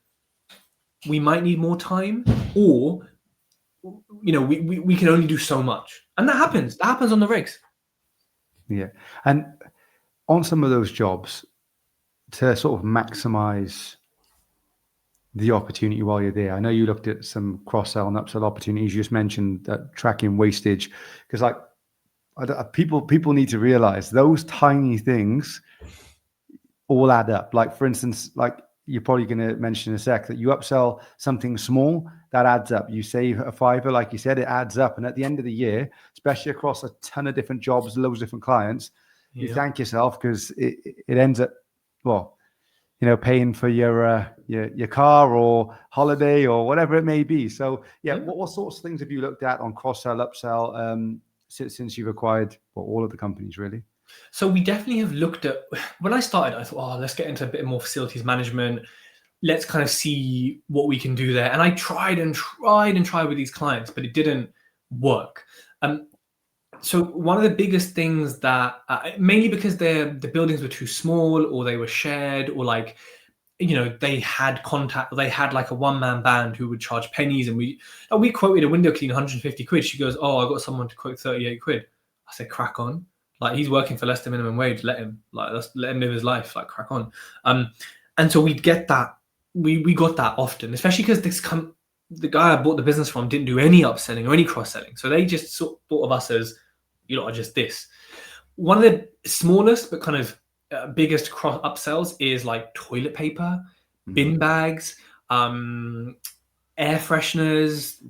we might need more time, or we can only do so much. And that happens on the rigs. Yeah. And on some of those jobs, to sort of maximize the opportunity while you're there, I know you looked at some cross-sell and upsell opportunities. You just mentioned that tracking wastage, because like people need to realize those tiny things all add up. Like, for instance, like you're probably going to mention in a sec, that you upsell something small, that adds up. You save a fiver, like you said, it adds up. And at the end of the year, especially across a ton of different jobs, loads of different clients, you thank yourself, because it ends up, well, paying for your car or holiday or whatever it may be. So what sorts of things have you looked at on cross-sell, upsell, since you've acquired all of the companies, really? So we definitely have looked at, when I started, I thought, let's get into a bit more facilities management. Let's kind of see what we can do there. And I tried with these clients, but it didn't work. So one of the biggest things that, mainly because the buildings were too small, or they were shared, or like, they had contact, they had like a one-man band who would charge pennies, and we quoted a window clean 150 quid. She goes, oh, I got someone to quote 38 quid. I said, crack on. Like, he's working for less than minimum wage. Let him let him live his life. Like, crack on. And so we'd get that. We got that often, especially because the guy I bought the business from didn't do any upselling or any cross-selling. So they just thought of us as, you lot are just this. One of the smallest but kind of biggest cross upsells is like toilet paper, bin bags, air fresheners,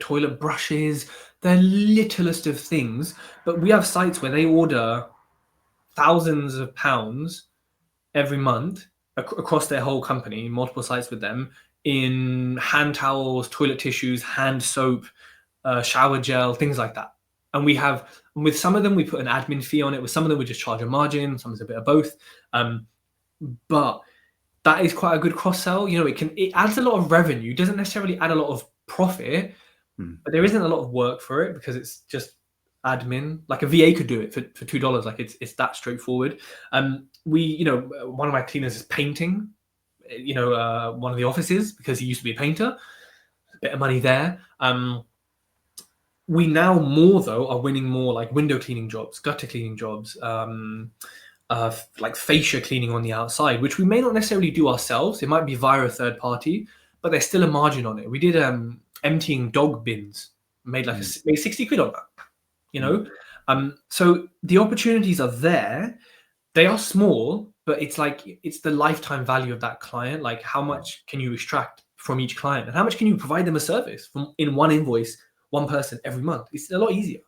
toilet brushes. They're littlest of things, but we have sites where they order thousands of pounds every month across their whole company, multiple sites with them, in hand towels, toilet tissues, hand soap, shower gel, things like that. And with some of them, we put an admin fee on it. With some of them, we just charge a margin. Some is a bit of both. But that is quite a good cross-sell. It adds a lot of revenue. It doesn't necessarily add a lot of profit, but there isn't a lot of work for it, because it's just admin. Like a VA could do it for $2. Like it's that straightforward. One of my cleaners is painting, one of the offices, because he used to be a painter. A bit of money there. We now are winning more like window cleaning jobs, gutter cleaning jobs, like fascia cleaning on the outside, which we may not necessarily do ourselves. It might be via a third party, but there's still a margin on it. We did emptying dog bins, made 60 quid on that, so the opportunities are there. They are small, but it's the lifetime value of that client. Like, how much can you extract from each client, and how much can you provide them a service in one invoice, one person every month? It's a lot easier.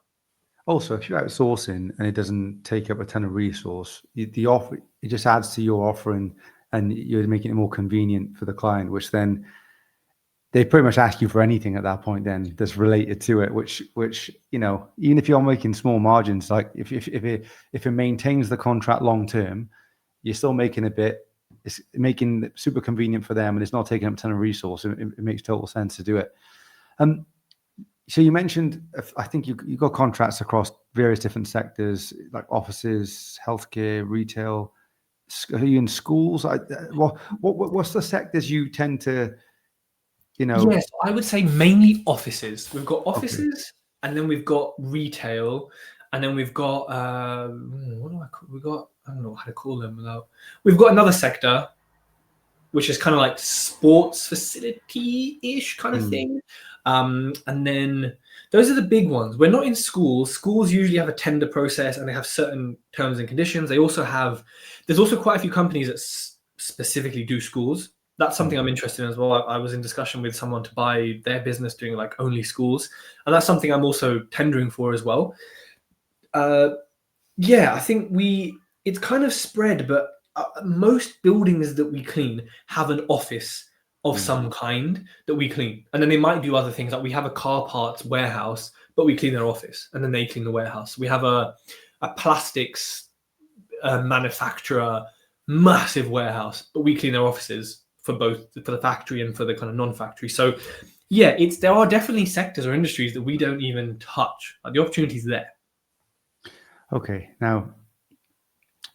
Also, if you're outsourcing and it doesn't take up a ton of resource, the offer, it just adds to your offering, and you're making it more convenient for the client, which then they pretty much ask you for anything at that point then that's related to it, which even if you're making small margins, like if it maintains the contract long term, you're still making a bit. It's making it super convenient for them, and it's not taking up a ton of resource. It makes total sense to do it. So you mentioned, I think you got contracts across various different sectors, like offices, healthcare, retail. Are you in schools? What's the sectors you tend to, Yes, I would say mainly offices. We've got offices, and then we've got retail, and then we've got I don't know how to call them without. We've got another sector, which is kind of like sports facility-ish kind of thing. And then those are the big ones. We're not in schools. Schools usually have a tender process, and they have certain terms and conditions. There's also quite a few companies that specifically do schools. That's something I'm interested in as well. I was in discussion with someone to buy their business doing like only schools. And that's something I'm also tendering for as well. I think it's kind of spread, but most buildings that we clean have an office of some kind that we clean. And then they might do other things. Like we have a car parts warehouse, but we clean their office, and then they clean the warehouse. We have a a plastics manufacturer, massive warehouse, but we clean their offices for the factory and for the kind of non-factory. So yeah, there are definitely sectors or industries that we don't even touch. Like, the opportunity's there. Okay. Now,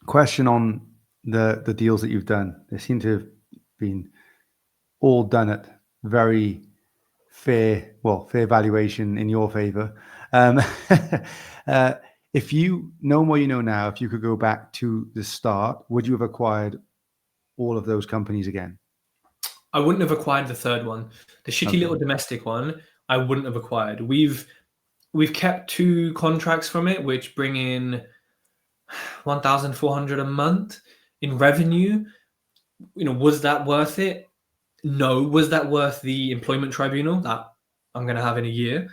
question on the deals that you've done. They seem to have been all done at very fair valuation in your favor. If you know what you know now, if you could go back to the start, would you have acquired all of those companies again? I wouldn't have acquired the third one. The shitty little domestic one, I wouldn't have acquired. We've kept 2 contracts from it, which bring in 1,400 a month in revenue. Was that worth it? No. Was that worth the employment tribunal that I'm going to have in a year?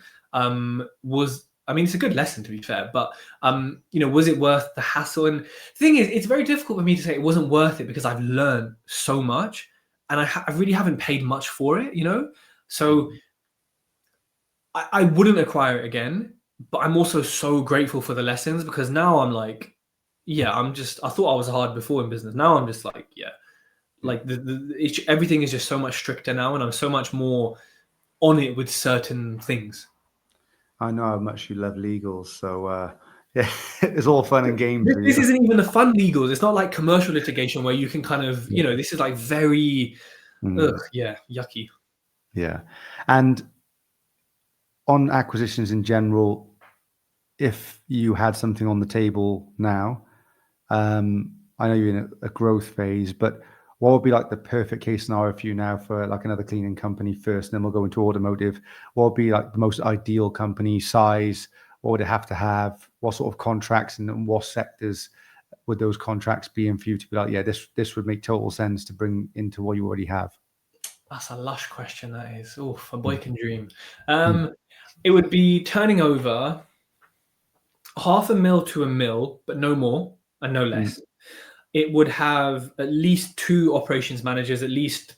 It's a good lesson, to be fair, but was it worth the hassle? And the thing is, it's very difficult for me to say it wasn't worth it because I've learned so much, and I really haven't paid much for it, So I wouldn't acquire it again, but I'm also so grateful for the lessons, because now I'm like, yeah, I thought I was hard before in business. Now I'm just like, yeah, like everything is just so much stricter now, and I'm so much more on it with certain things. I know how much you love legals, so yeah, it's all fun and games. This isn't even the fun legals. It's not like commercial litigation where you can kind of, this is like very, yucky. Yeah. And on acquisitions in general, if you had something on the table now, I know you're in a growth phase, but what would be like the perfect case scenario for you now for like another cleaning company first, and then we'll go into automotive? What would be like the most ideal company size? What would it have to have? What sort of contracts and what sectors would those contracts be in for you to be like, yeah, this would make total sense to bring into what you already have? That's a lush question, that is. Oof, a boy can dream. It would be turning over $500,000 to $1 million, but no more and no less. It would have at least 2 operations managers, at least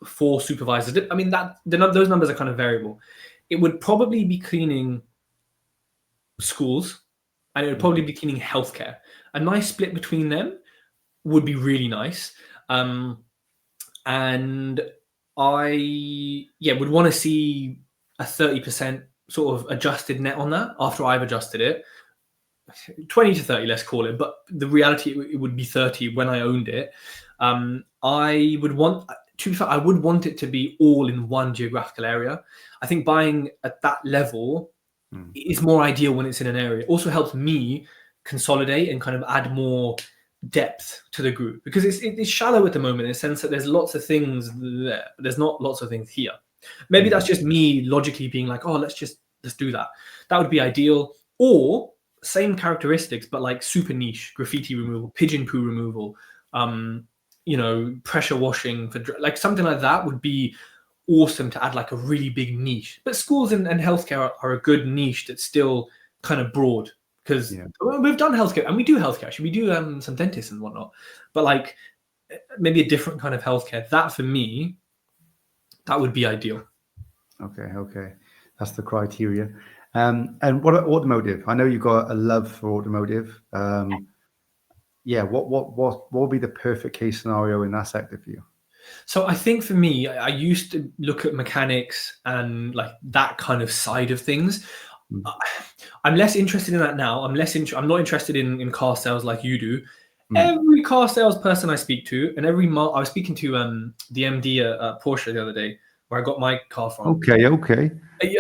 4 supervisors. I mean, those numbers are kind of variable. It would probably be cleaning schools, and it would probably be cleaning healthcare. A nice split between them would be really nice. And I would want to see a 30% sort of adjusted net on that after I've adjusted it. 20 to 30, let's call it, but the reality, it would be 30 when I owned it. I would want it to be all in one geographical area. I think buying at that level is more ideal when it's in an area. It also helps me consolidate and kind of add more depth to the group, because it's shallow at the moment in the sense that there's lots of things there, but there's not lots of things here. Maybe that's just me logically being like, oh, let's do that. That would be ideal. Or same characteristics, but like super niche: graffiti removal, pigeon poo removal, pressure washing for like something like that would be awesome to add like a really big niche. But schools and healthcare are a good niche that's still kind of broad, because we've done healthcare, and we do healthcare. Actually, we do some dentists and whatnot, but like maybe a different kind of healthcare. That for me, that would be ideal. Okay, that's the criteria. And what about automotive? I know you've got a love for automotive. What would be the perfect case scenario in that sector for you? So I think for me, I used to look at mechanics and like that kind of side of things. I'm less interested in that now. I'm not interested in car sales like you do. Every car salesperson I speak to, and I was speaking to the MD at Porsche the other day, where I got my car from. Okay. And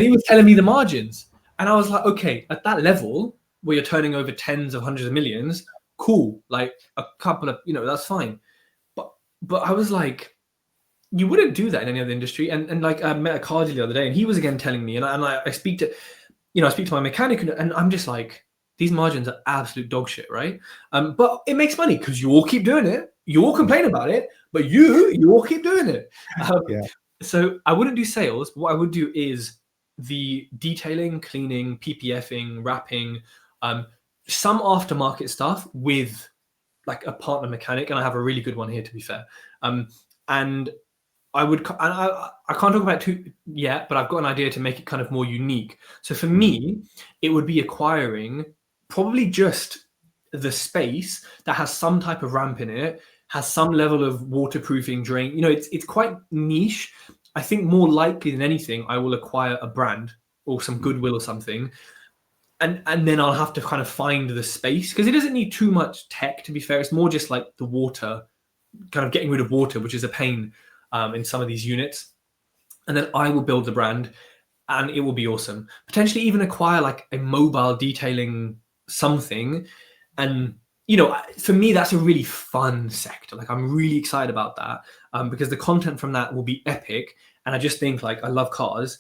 he was telling me the margins, and I was like, okay, at that level where you're turning over tens of hundreds of millions, cool, like a couple of, that's fine. But I was like, you wouldn't do that in any other industry. And like, I met a car dealer the other day, and he was again telling me, and I speak to my mechanic, and I'm just like, these margins are absolute dog shit, right? But it makes money because you all keep doing it. You all complain about it, but you all keep doing it. So I wouldn't do sales. But what I would do is the detailing, cleaning, PPFing, wrapping, some aftermarket stuff with like a partner mechanic, and I have a really good one here, to be fair. And I would, and I can't talk about it too yet, but I've got an idea to make it kind of more unique. So for me, it would be acquiring probably just the space that has some type of ramp in it, has some level of waterproofing, drain. You know, it's quite niche. I think more likely than anything, I will acquire a brand or some goodwill or something, and then I'll have to kind of find the space because it doesn't need too much tech. To be fair, it's more just like the water, kind of getting rid of water, which is a pain in some of these units. And then I will build the brand, and it will be awesome. Potentially even acquire like a mobile detailing something, and you know, for me that's a really fun sector. Like I'm really excited about that because the content from that will be epic. And I just think like I love cars.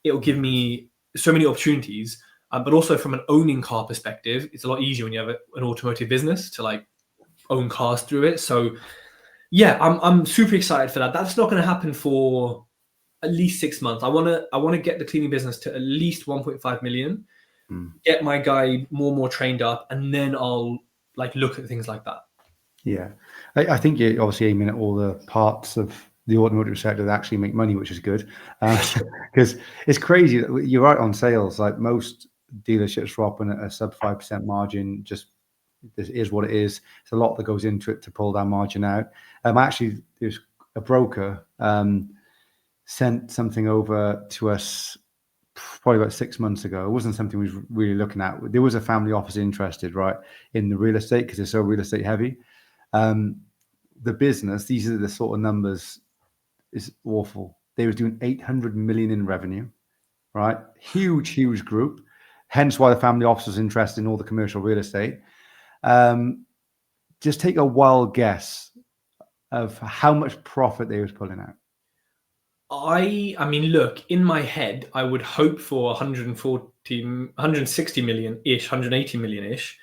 It will give me so many opportunities. But also from an owning car perspective, it's a lot easier when you have an automotive business to like own cars through it. So yeah, I'm super excited for that. That's not going to happen for at least 6 months. I want to get the cleaning business to at least 1.5 million, get my guy more and more trained up, and then I'll like look at things like that. Yeah, I think you're obviously aiming at all the parts of the automotive sector that actually make money, which is good. Because it's crazy. You're right on sales. Like most dealerships drop in at a sub 5% margin. Just this is what it is. It's a lot that goes into it to pull that margin out. Actually, there's a broker sent something over to us probably about 6 months ago. It wasn't something we was really looking at. There was a family office interested, right, in the real estate because it's so real estate heavy. The business, these are the sort of numbers, is awful. They was doing 800 million in revenue, right? Huge group. Hence why the family office was interested in all the commercial real estate. Just take a wild guess of how much profit they was pulling out. I mean, look, in my head, I would hope for 140, 160 million-ish, 180 million-ish.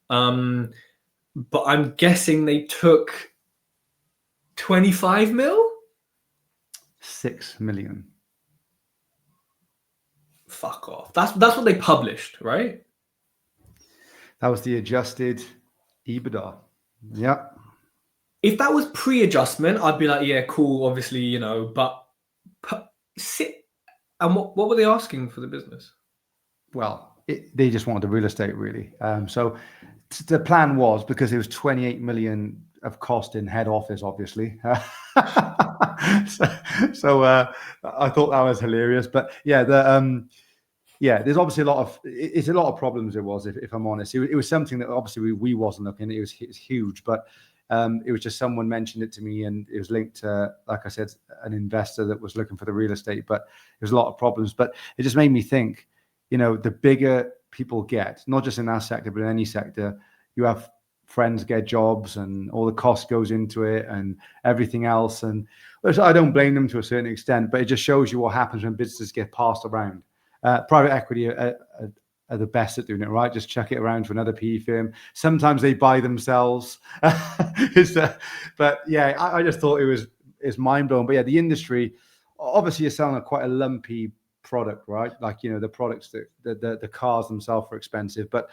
But I'm guessing they took 25 mil? 6 million. Fuck off. That's what they published, right? That was the adjusted EBITDA. Yeah. If that was pre-adjustment, I'd be like, yeah, cool, obviously, you know, but sit. And what were they asking for the business? Well, they just wanted the real estate, really. So the plan was, because it was 28 million of cost in head office, obviously. so I thought that was hilarious. But yeah, there's obviously it's a lot of problems. It was, if I'm honest, it was something that obviously we wasn't looking. It was huge, but it was just someone mentioned it to me, and it was linked to, like I said, an investor that was looking for the real estate. But there's a lot of problems. But it just made me think, you know, the bigger people get, not just in our sector, but in any sector, you have friends get jobs and all the cost goes into it and everything else. And I don't blame them to a certain extent, but it just shows you what happens when businesses get passed around. Private equity are the best at doing it, right? Just chuck it around to another PE firm. Sometimes they buy themselves. But yeah, I just thought it's mind blowing. But yeah, the industry, obviously, you're selling quite a lumpy product, right? Like, you know, the products that the cars themselves are expensive, but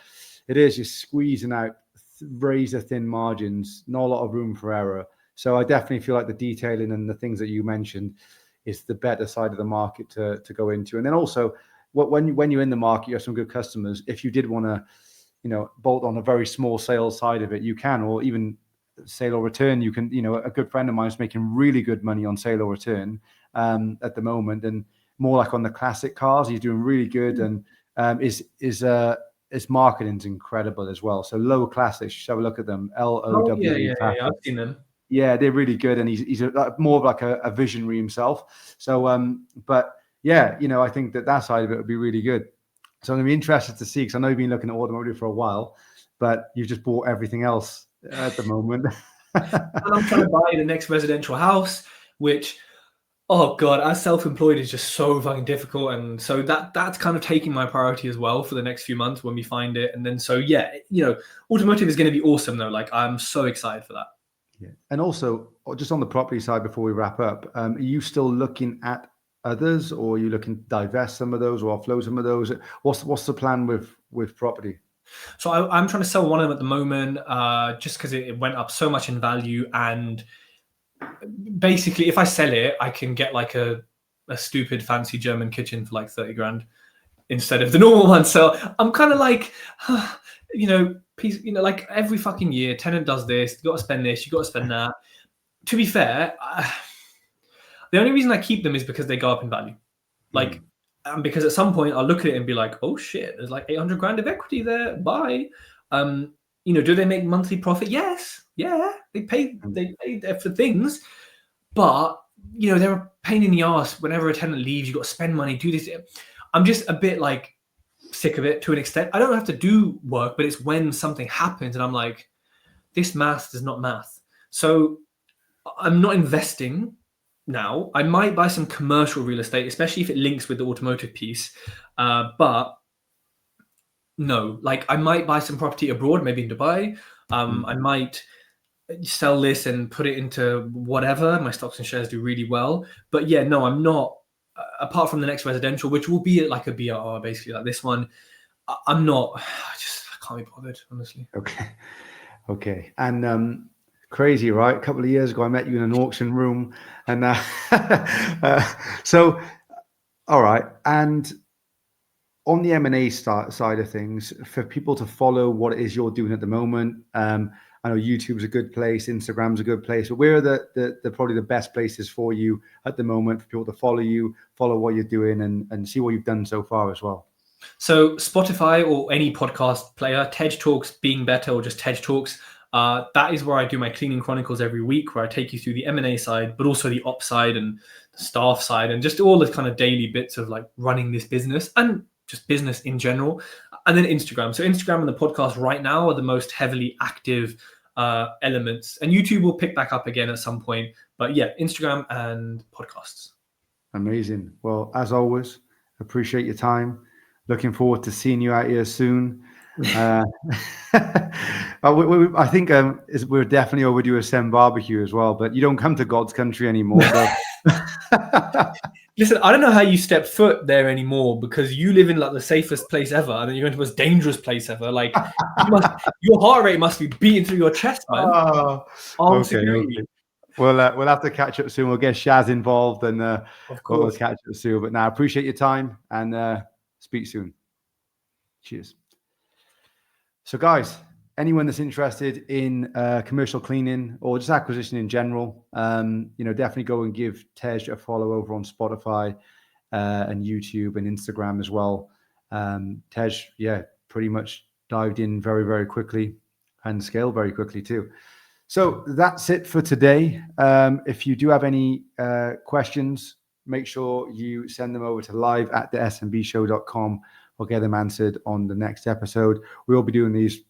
it is just squeezing out razor thin margins, not a lot of room for error. So I definitely feel like the detailing and the things that you mentioned is the better side of the market to go into. And then also, when you're in the market, you have some good customers. If you did want to, you know, bolt on a very small sales side of it, you can, or even sale or return. You can, you know, a good friend of mine is making really good money on sale or return at the moment, and more like on the classic cars. He's doing really good, and his marketing's incredible as well. So Low Classics, have a look at them. Oh yeah, LOW. I've seen them. Yeah, they're really good, and he's more of like a visionary himself. So, but yeah, you know, I think that side of it would be really good. So I'm gonna be interested to see, because I know you've been looking at automotive for a while, but you've just bought everything else at the moment. And I'm trying to buy the next residential house, which, oh god, as self-employed is just so fucking difficult, and so that's kind of taking my priority as well for the next few months when we find it. And then so yeah, you know, automotive is going to be awesome though. Like I'm so excited for that. Yeah. And also, just on the property side, before we wrap up, are you still looking at others, or are you looking to divest some of those or offload some of those? What's the plan with property? So I'm trying to sell one of them at the moment, just because it went up so much in value, and basically, if I sell it, I can get like a stupid fancy German kitchen for like 30 grand instead of the normal one. So I'm kind of like, like every fucking year, tenant does this, you got to spend this, you got to spend that. To be fair, the only reason I keep them is because they go up in value. Like, because at some point I'll look at it and be like, oh shit, there's like 800 grand of equity there. Bye. Do they make monthly profit? Yes. Yeah. They pay for things, but they're a pain in the ass. Whenever a tenant leaves, you got to spend money, do this. I'm just a bit like sick of it to an extent. I don't have to do work, but it's when something happens and I'm like, this math is not math. So I'm not investing now. I might buy some commercial real estate, especially if it links with the automotive piece. But no, like I might buy some property abroad, maybe in Dubai. I might sell this and put it into whatever. My stocks and shares do really well. But yeah, no, I'm not. Apart from the next residential, which will be like a BRR, basically like this one, I'm not. I can't be bothered, honestly. Okay. And crazy, right? A couple of years ago, I met you in an auction room, and so all right. And on the M&A side of things, for people to follow what it is you're doing at the moment, I know YouTube's a good place, Instagram's a good place, but where are the probably the best places for you at the moment for people to follow you, follow what you're doing, and see what you've done so far as well? So Spotify or any podcast player, TED Talks being better, or just TED Talks, that is where I do my cleaning chronicles every week, where I take you through the M&A side, but also the ops side and the staff side, and just all the kind of daily bits of like running this business and just business in general. And then Instagram. So Instagram and the podcast right now are the most heavily active elements, and YouTube will pick back up again at some point. But yeah, Instagram and podcasts. Amazing. Well, as always, appreciate your time. Looking forward to seeing you out here soon. I think we're definitely overdue a Sem barbecue as well, but you don't come to God's country anymore. So. Listen, I don't know how you step foot there anymore, because you live in like the safest place ever, and then you're going to the most dangerous place ever. Like your heart rate must be beating through your chest, man. Okay. We'll have to catch up soon. We'll get Shaz involved, and of we'll course. catch up soon. But now, appreciate your time, and speak soon. Cheers. So, guys, anyone that's interested in commercial cleaning or just acquisition in general, definitely go and give Tej a follow over on Spotify and YouTube and Instagram as well. Tej, pretty much dived in very, very quickly and scaled very quickly too. So that's it for today. If you do have any questions, make sure you send them over to live@thesmbshow.com. We'll get them answered on the next episode. We'll be doing these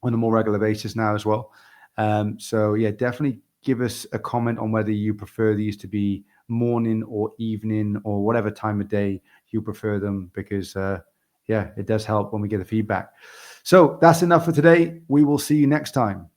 on a more regular basis now as well. Definitely give us a comment on whether you prefer these to be morning or evening or whatever time of day you prefer them, because it does help when we get the feedback. So that's enough for today. We will see you next time.